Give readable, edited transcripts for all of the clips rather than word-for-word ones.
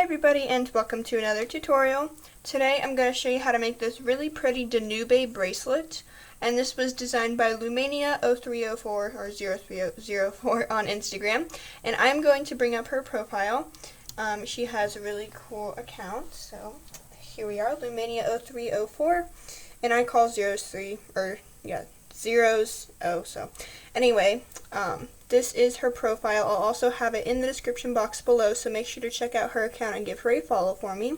everybody, and welcome to another tutorial. Today I'm going to show you how to make this really pretty Danube bracelet, and this was designed by Lumania0304 or 0304 on Instagram, and I'm going to bring up her profile. She has a really cool account, so here we are, Lumania0304, and I call zeros O. So anyway, this is her profile. I'll also have it in the description box below, so make sure to check out her account and give her a follow for me.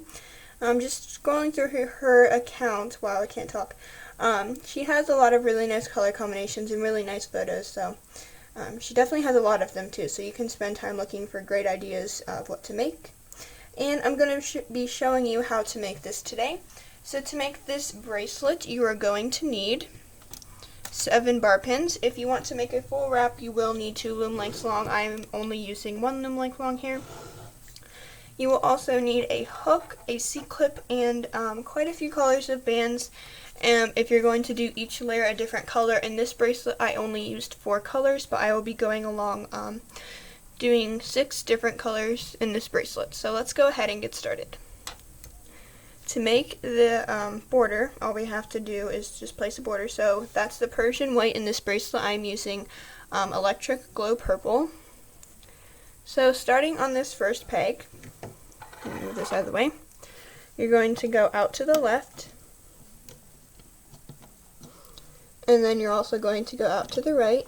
I'm just scrolling through her account. Wow, I can't talk. She has a lot of really nice color combinations and really nice photos, so she definitely has a lot of them too, so you can spend time looking for great ideas of what to make. And I'm going to be showing you how to make this today. So to make this bracelet, you are going to need 7 bar pins. If you want to make a full wrap, you will need 2 loom lengths long. I'm only using 1 loom length long here. You will also need a hook, a C-clip, and quite a few colors of bands. If you're going to do each layer a different color, in this bracelet I only used 4 colors, but I will be going along doing 6 different colors in this bracelet. So let's go ahead and get started. To make the border, all we have to do is just place a border. So that's the Persian white in this bracelet. I'm using electric glow purple. So starting on this first peg, move this out of the way, you're going to go out to the left, and then you're also going to go out to the right,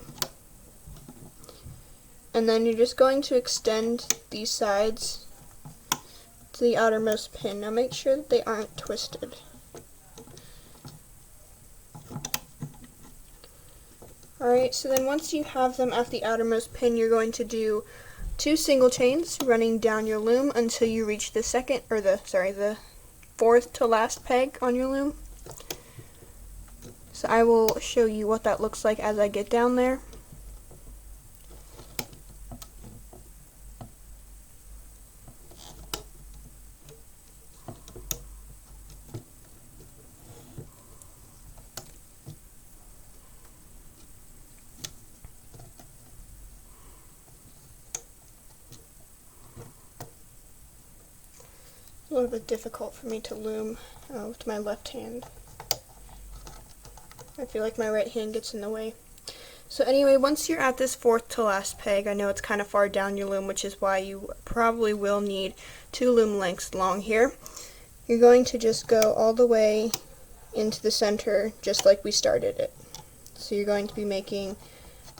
and then you're just going to extend these sides to the outermost pin. Now make sure that they aren't twisted. Alright, so then once you have them at the outermost pin, you're going to do 2 single chains running down your loom until you reach the the 4th to last peg on your loom. So I will show you what that looks like as I get down there. A little bit difficult for me to loom with my left hand. I feel like my right hand gets in the way. So anyway, once you're at this 4th to last peg, I know it's kind of far down your loom, which is why you probably will need 2 loom lengths long here. You're going to just go all the way into the center, just like we started it. So you're going to be making,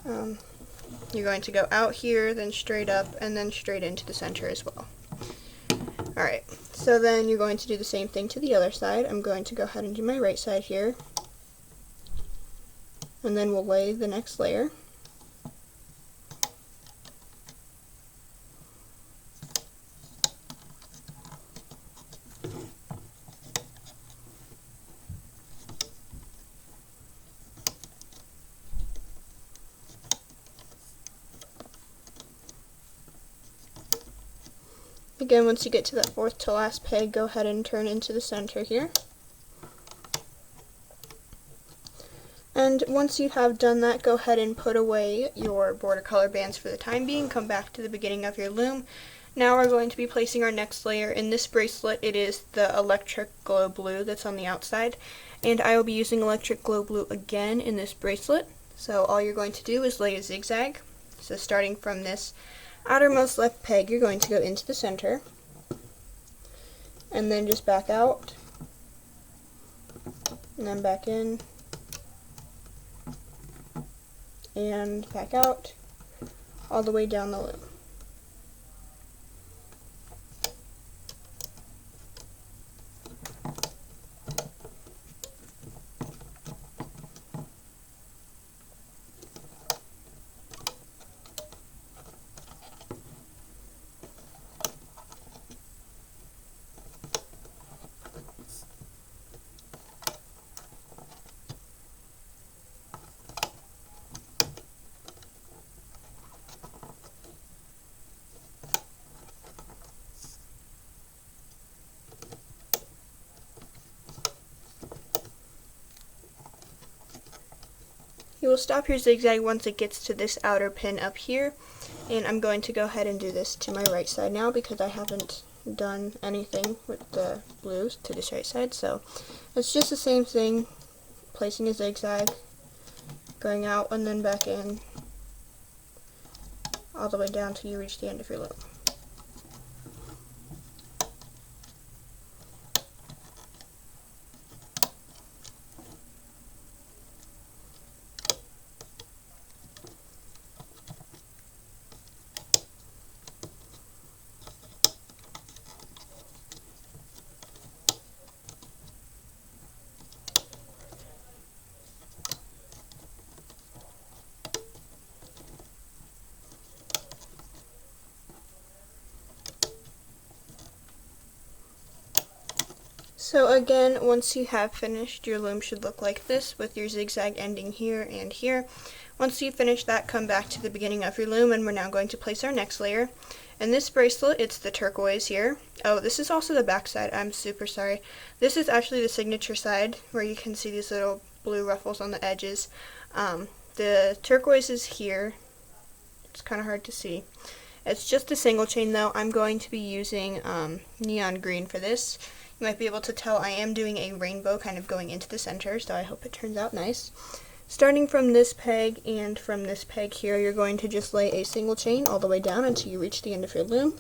you're going to go out here, then straight up, and then straight into the center as well. Alright, so then you're going to do the same thing to the other side. I'm going to go ahead and do my right side here, and then we'll lay the next layer. Again, once you get to that 4th to last peg, go ahead and turn into the center here. And once you have done that, go ahead and put away your border color bands for the time being. Come back to the beginning of your loom. Now we're going to be placing our next layer. In this bracelet, it is the electric glow blue that's on the outside. And I will be using electric glow blue again in this bracelet. So all you're going to do is lay a zigzag. So starting from this outermost left peg, you're going to go into the center, and then just back out, and then back in, and back out, all the way down the loom. You will stop your zigzag once it gets to this outer pin up here, and I'm going to go ahead and do this to my right side now because I haven't done anything with the blues to this right side, so it's just the same thing, placing a zigzag, going out and then back in, all the way down till you reach the end of your loom. So again, once you have finished, your loom should look like this with your zigzag ending here and here. Once you finish that, come back to the beginning of your loom, and we're now going to place our next layer. In this bracelet, it's the turquoise here. Oh, this is also the back side. I'm super sorry. This is actually the signature side where you can see these little blue ruffles on the edges. The turquoise is here. It's kind of hard to see. It's just a single chain though. I'm going to be using neon green for this. You might be able to tell I am doing a rainbow kind of going into the center, so I hope it turns out nice. Starting from this peg and from this peg here, you're going to just lay a single chain all the way down until you reach the end of your loom.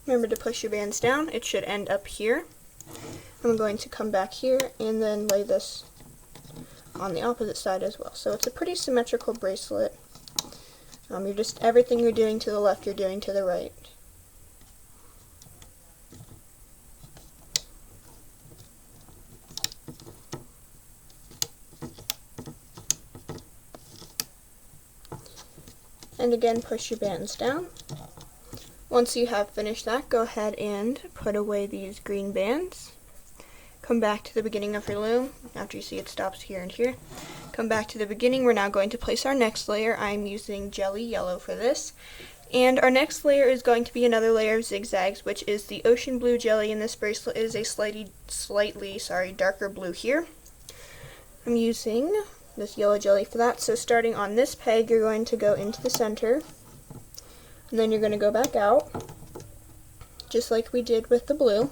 Remember to push your bands down. It should end up here. I'm going to come back here and then lay this on the opposite side as well. So it's a pretty symmetrical bracelet. You're just, everything you're doing to the left, you're doing to the right. And again, push your bands down. Once you have finished that, go ahead and put away these green bands. Come back to the beginning of your loom after you see it stops here and here. Come back to the beginning. We're now going to place our next layer. I'm using jelly yellow for this. And our next layer is going to be another layer of zigzags, which is the ocean blue jelly, and this bracelet is a slightly darker blue here. I'm using this yellow jelly for that. So starting on this peg, you're going to go into the center. And then you're going to go back out, just like we did with the blue,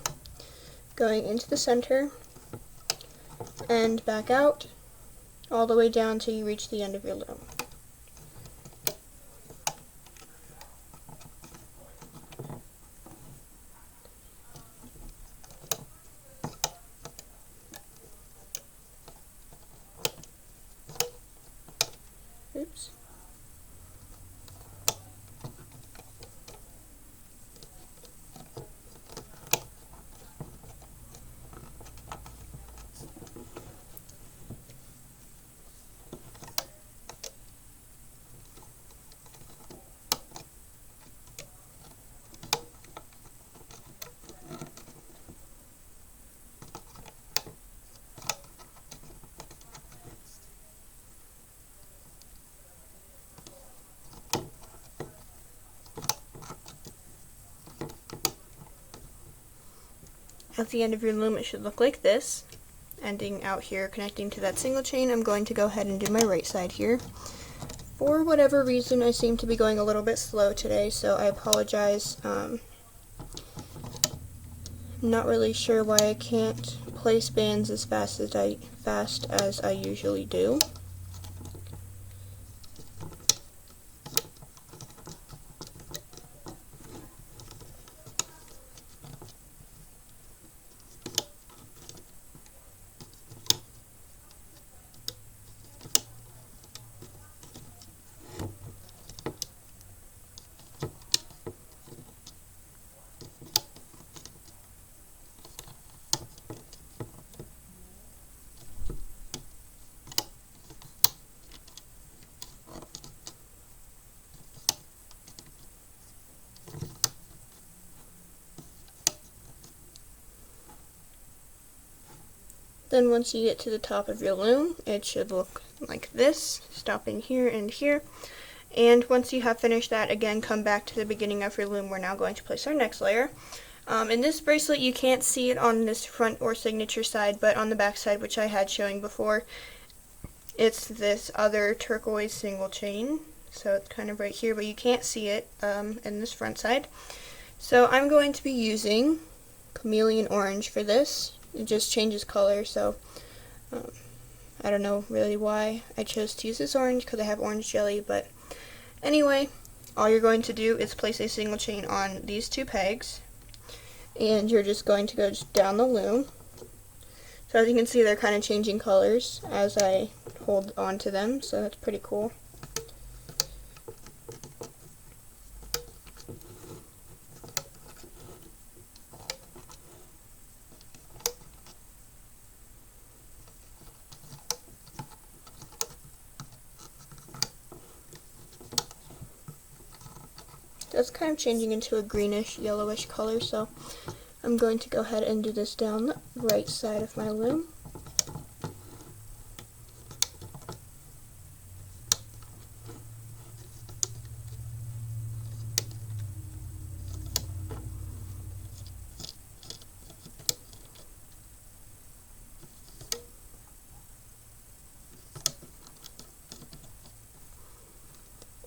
going into the center and back out, all the way down till you reach the end of your loom. Oops. At the end of your loom, it should look like this, ending out here, connecting to that single chain. I'm going to go ahead and do my right side here. For whatever reason, I seem to be going a little bit slow today, so I apologize. I'm not really sure why I can't place bands as fast as I usually do. Then once you get to the top of your loom, it should look like this, stopping here and here. And once you have finished that, again, come back to the beginning of your loom. We're now going to place our next layer. In this bracelet, you can't see it on this front or signature side, but on the back side, which I had showing before, it's this other turquoise single chain. So it's kind of right here, but you can't see it in this front side. So I'm going to be using chameleon orange for this. It just changes color, so I don't know really why I chose to use this orange, because I have orange jelly, but anyway, all you're going to do is place a single chain on these two pegs, and you're just going to go down the loom. So as you can see, they're kind of changing colors as I hold on to them, so that's pretty cool. That's kind of changing into a greenish, yellowish color, so I'm going to go ahead and do this down the right side of my loom.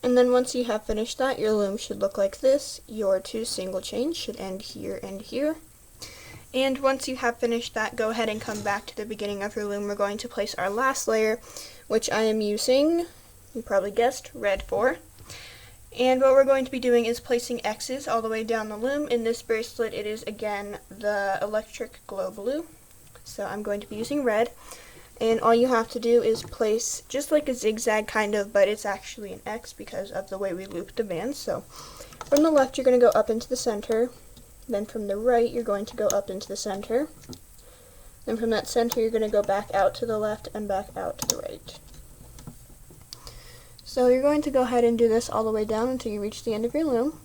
And then once you have finished that, your loom should look like this. Your two single chains should end here and here. And once you have finished that, go ahead and come back to the beginning of your loom. We're going to place our last layer, which I am using, you probably guessed, red for. And what we're going to be doing is placing X's all the way down the loom. In this bracelet, it is again the electric glow blue. So I'm going to be using red. And all you have to do is place just like a zigzag kind of, but it's actually an X because of the way we loop the bands. So from the left, you're going to go up into the center. Then from the right, you're going to go up into the center. Then from that center, you're going to go back out to the left and back out to the right. So you're going to go ahead and do this all the way down until you reach the end of your loom.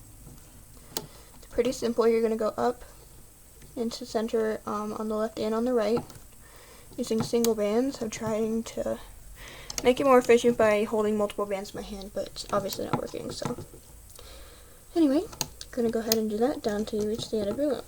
It's pretty simple. You're going to go up into center on the left and on the right, using single bands. I'm trying to make it more efficient by holding multiple bands in my hand, but it's obviously not working, so anyway, I'm going to go ahead and do that down until you reach the end of your loom.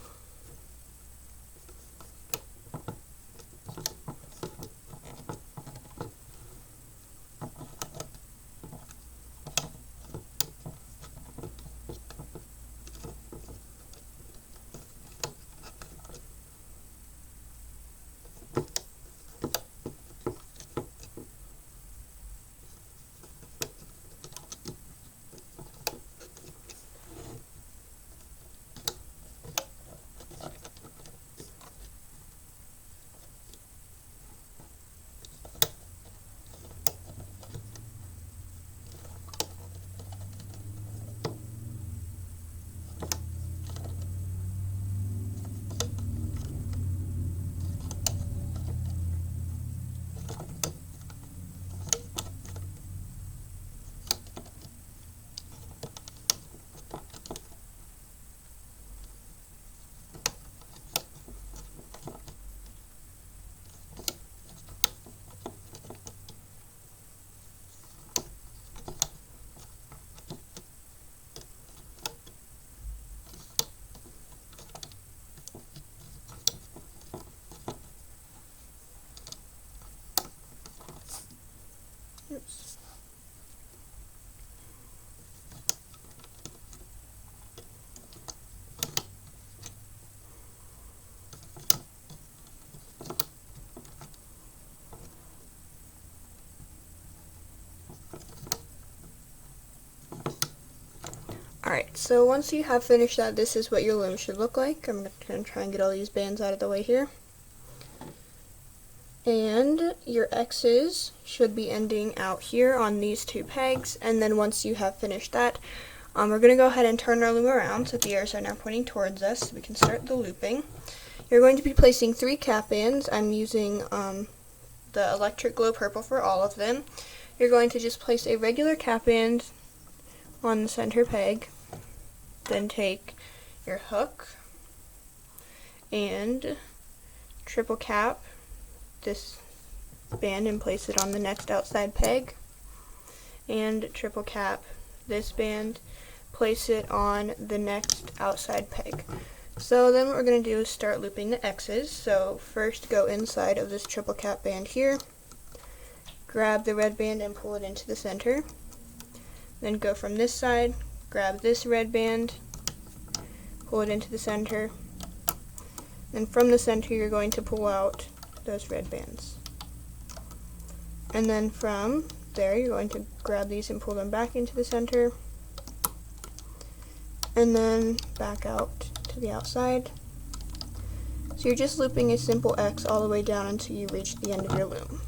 Oops. Alright, so once you have finished that, this is what your loom should look like. I'm going to try and get all these bands out of the way here. And your X's should be ending out here on these two pegs, and then once you have finished that, we're going to go ahead and turn our loom around so the ears are now pointing towards us so we can start the looping. You're going to be placing 3 cap bands. I'm using the electric glow purple for all of them. You're going to just place a regular cap band on the center peg, then take your hook and triple cap this band and place it on the next outside peg, and triple cap this band, place it on the next outside peg. So then what we're going to do is start looping the X's. So first go inside of this triple cap band here, grab the red band and pull it into the center. Then go from this side, grab this red band, pull it into the center. Then from the center you're going to pull out those red bands. And then from there you're going to grab these and pull them back into the center. And then back out to the outside. So you're just looping a simple X all the way down until you reach the end of your loom.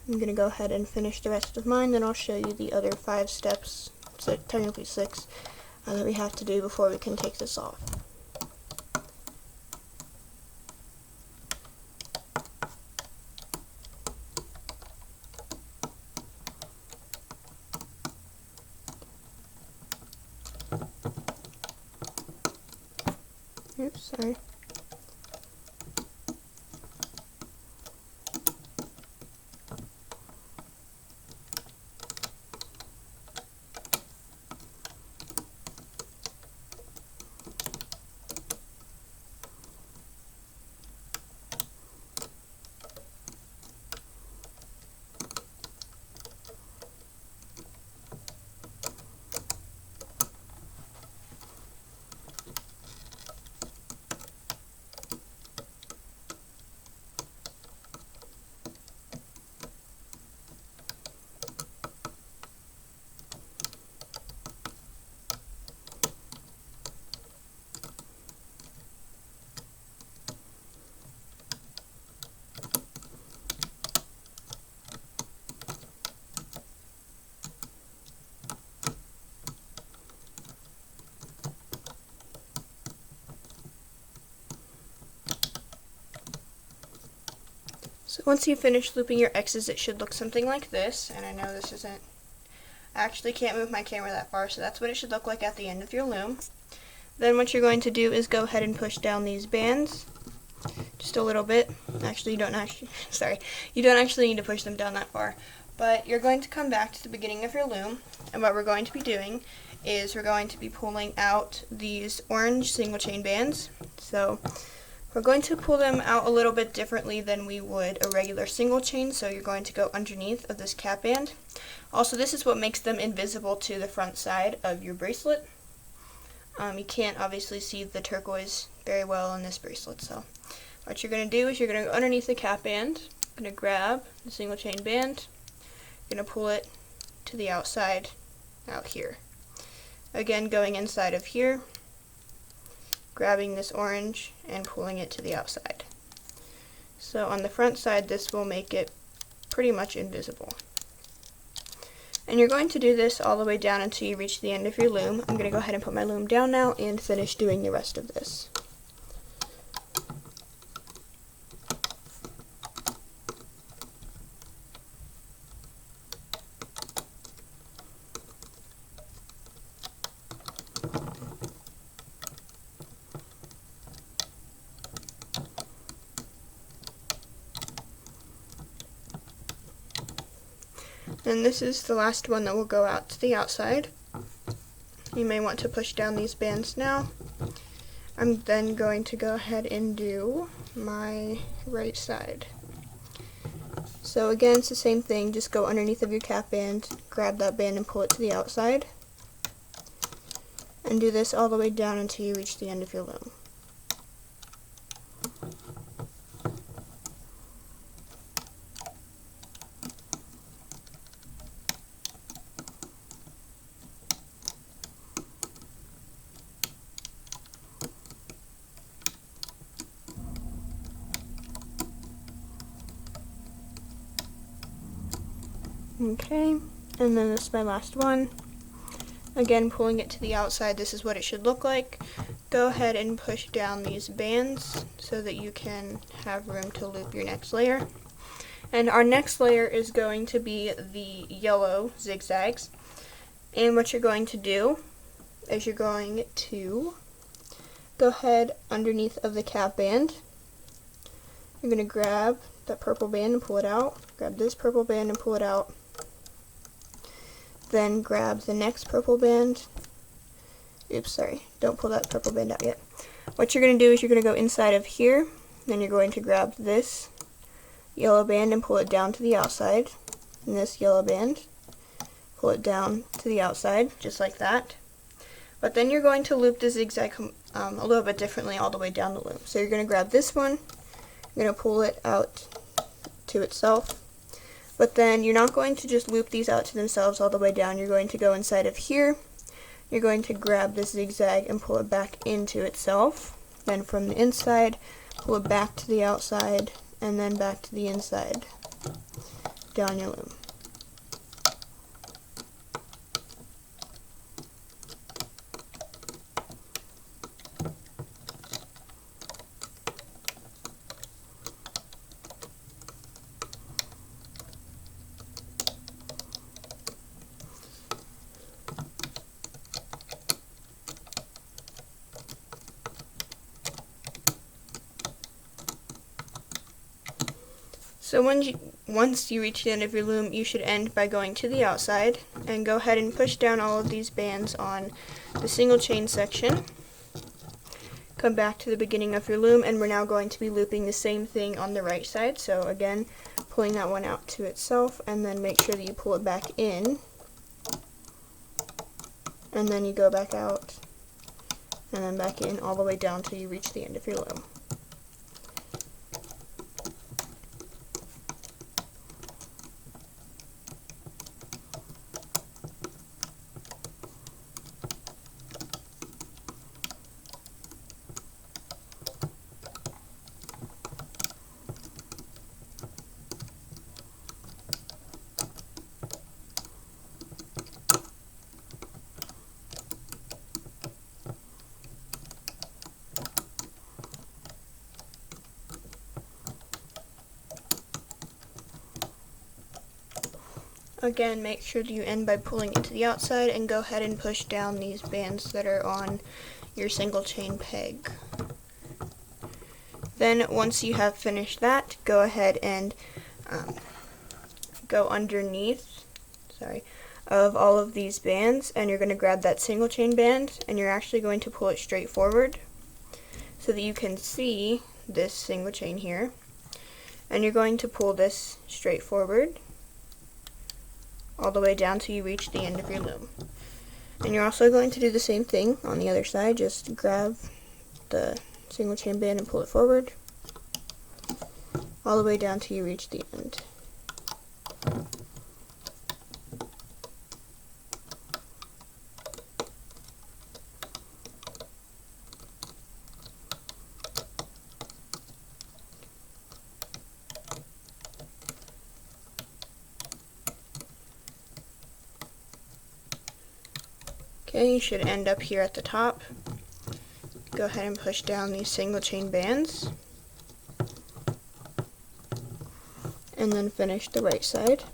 I'm going to go ahead and finish the rest of mine, then I'll show you the other 5 steps, so technically 6, that we have to do before we can take this off. Oops, sorry. So once you finish looping your X's, it should look something like this, and I know this isn't, I actually can't move my camera that far, so that's what it should look like at the end of your loom. Then what you're going to do is go ahead and push down these bands, just a little bit. Actually, you don't actually need to push them down that far, but you're going to come back to the beginning of your loom, and what we're going to be doing is we're going to be pulling out these orange single chain bands. So we're going to pull them out a little bit differently than we would a regular single chain, so you're going to go underneath of this cap band. Also, this is what makes them invisible to the front side of your bracelet. You can't obviously see the turquoise very well on this bracelet, so what you're going to do is you're going to go underneath the cap band, you're going to grab the single chain band, you're going to pull it to the outside out here. Again, going inside of here, grabbing this orange and pulling it to the outside. So on the front side, this will make it pretty much invisible. And you're going to do this all the way down until you reach the end of your loom. I'm going to go ahead and put my loom down now and finish doing the rest of this. And this is the last one that will go out to the outside. You may want to push down these bands now. I'm then going to go ahead and do my right side. So again, it's the same thing, just go underneath of your cap band, grab that band and pull it to the outside. And do this all the way down until you reach the end of your loom. Okay, and then this is my last one. Again, pulling it to the outside, this is what it should look like. Go ahead and push down these bands so that you can have room to loop your next layer. And our next layer is going to be the yellow zigzags. And what you're going to do is you're going to go ahead underneath of the cap band. You're going to grab that purple band and pull it out. Grab this purple band and pull it out. then grab the next purple band. Oops, sorry, don't pull that purple band out yet. What you're going to do is you're going to go inside of here, then you're going to grab this yellow band and pull it down to the outside, and this yellow band, pull it down to the outside, just like that. But then you're going to loop the zigzag a little bit differently all the way down the loom. So you're going to grab this one, you're going to pull it out to itself, but then you're not going to just loop these out to themselves all the way down. You're going to go inside of here, you're going to grab this zigzag and pull it back into itself, then from the inside, pull it back to the outside, and then back to the inside, down your loom. So once you reach the end of your loom, you should end by going to the outside and go ahead and push down all of these bands on the single chain section. Come back to the beginning of your loom, and we're now going to be looping the same thing on the right side. So again, pulling that one out to itself, and then make sure that you pull it back in, and then you go back out, and then back in all the way down till you reach the end of your loom. Again, make sure that you end by pulling it to the outside and go ahead and push down these bands that are on your single chain peg. Then once you have finished that, go ahead and go underneath of all of these bands, and you're going to grab that single chain band, and you're actually going to pull it straight forward so that you can see this single chain here, and you're going to pull this straight forward all the way down till you reach the end of your loom. And you're also going to do the same thing on the other side. Just grab the single chain band and pull it forward all the way down till you reach the end. Okay, you should end up here at the top. Go ahead and push down these single chain bands, and then finish the right side.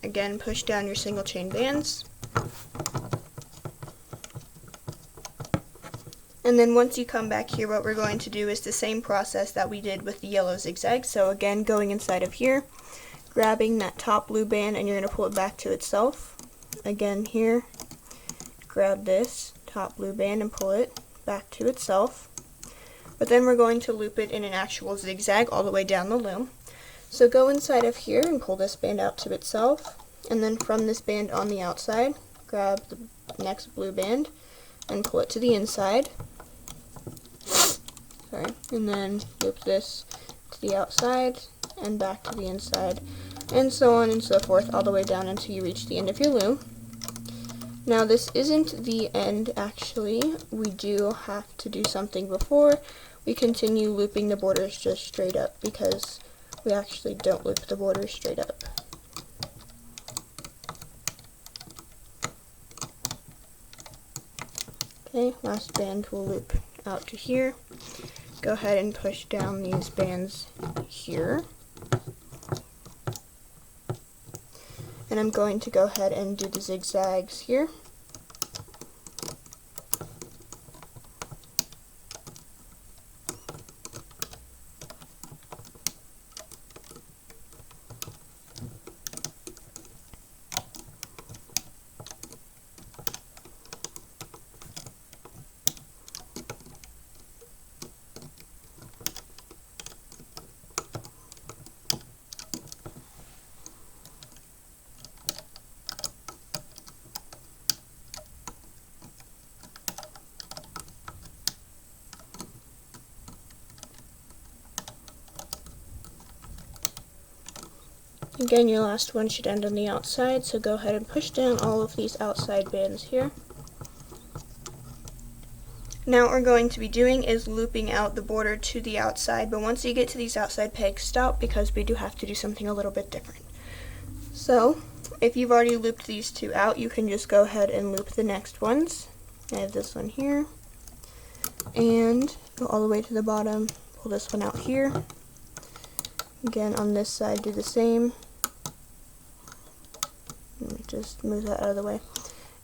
Again, push down your single chain bands. And then once you come back here, what we're going to do is the same process that we did with the yellow zigzag. So again, going inside of here, grabbing that top blue band, and you're going to pull it back to itself. Again here, grab this top blue band and pull it back to itself. But then we're going to loop it in an actual zigzag all the way down the loom. So go inside of here and pull this band out to itself, and then from this band on the outside, grab the next blue band and pull it to the inside. And then loop this to the outside and back to the inside, and so on and so forth all the way down until you reach the end of your loom. Now this isn't the end actually. We do have to do something before we continue looping the borders just straight up, because we actually don't loop the borders straight up. Okay, last band we'll loop out to here, go ahead and push down these bands here. And I'm going to go ahead and do the zigzags here. Again, your last one should end on the outside, so go ahead and push down all of these outside bands here. Now what we're going to be doing is looping out the border to the outside, but once you get to these outside pegs, stop, because we do have to do something a little bit different. So, if you've already looped these two out, you can just go ahead and loop the next ones. I have this one here, and go all the way to the bottom, pull this one out here. Again, on this side, do the same. Let me just move that out of the way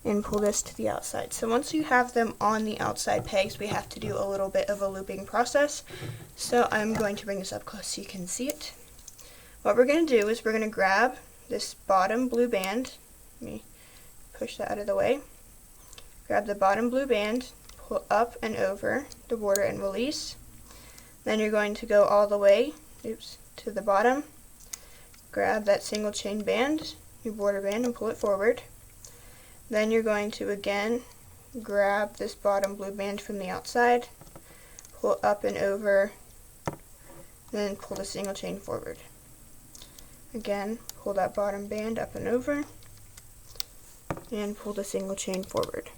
and pull this to the outside. So once you have them on the outside pegs, we have to do a little bit of a looping process. So I'm going to bring this up close so you can see it. What we're going to do is we're going to grab this bottom blue band. Let me push that out of the way. Grab the bottom blue band, pull up and over the border and release. Then you're going to go all the way, to the bottom. Grab that single chain band, your border band, and pull it forward. Then you're going to again grab this bottom blue band from the outside, pull up and over, then pull the single chain forward. Again, pull that bottom band up and over, and pull the single chain forward.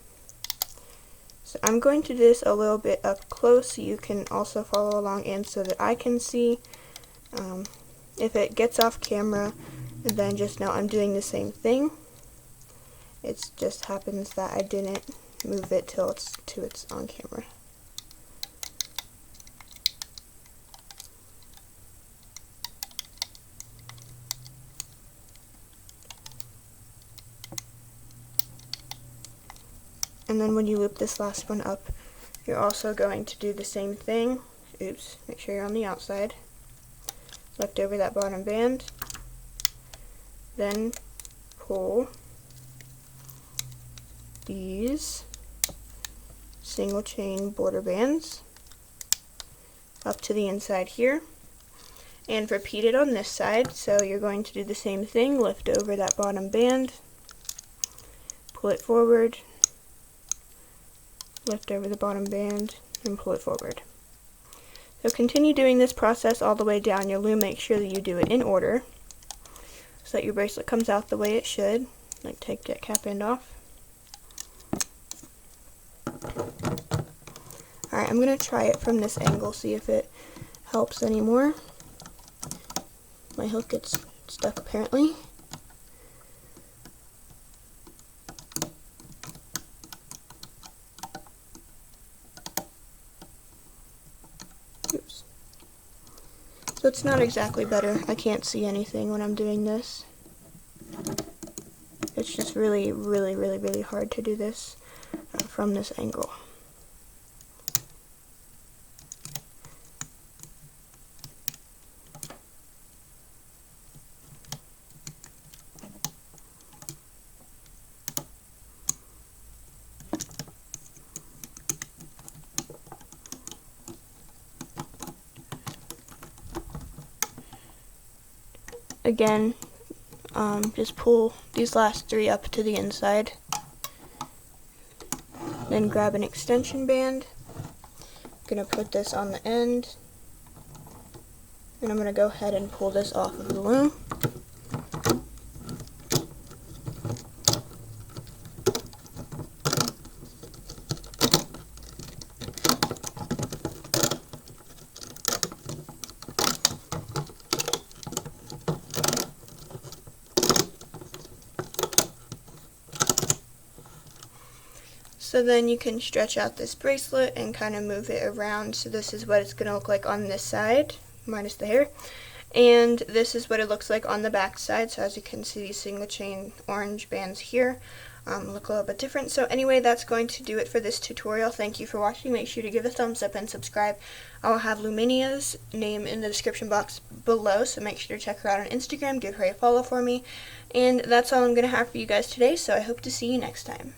So I'm going to do this a little bit up close so you can also follow along and so that I can see. If it gets off camera, then just know I'm doing the same thing. It just happens that I didn't move it till it's on camera. And then when you loop this last one up, you're also going to do the same thing. Make sure you're on the outside. Lift over that bottom band, then pull these single chain border bands up to the inside here, and repeat it on this side. So you're going to do the same thing, lift over that bottom band, pull it forward, lift over the bottom band, and pull it forward. So continue doing this process all the way down your loom. Make sure that you do it in order so that your bracelet comes out the way it should. Like, take that cap end off. Alright, I'm going to try it from this angle, see if it helps anymore. My hook gets stuck apparently. Oops. So it's not exactly better. I can't see anything when I'm doing this. It's just really, really, really, really hard to do this from this angle. Again, just pull these last three up to the inside. Then grab an extension band. I'm going to put this on the end. And I'm going to go ahead and pull this off of the loom. So then you can stretch out this bracelet and kind of move it around. So this is what it's going to look like on this side, minus the hair. And this is what it looks like on the back side. So as you can see, these single chain orange bands here look a little bit different. So anyway, that's going to do it for this tutorial. Thank you for watching. Make sure to give a thumbs up and subscribe. I will have Luminia's name in the description box below, so make sure to check her out on Instagram. Give her a follow for me. And that's all I'm going to have for you guys today, so I hope to see you next time.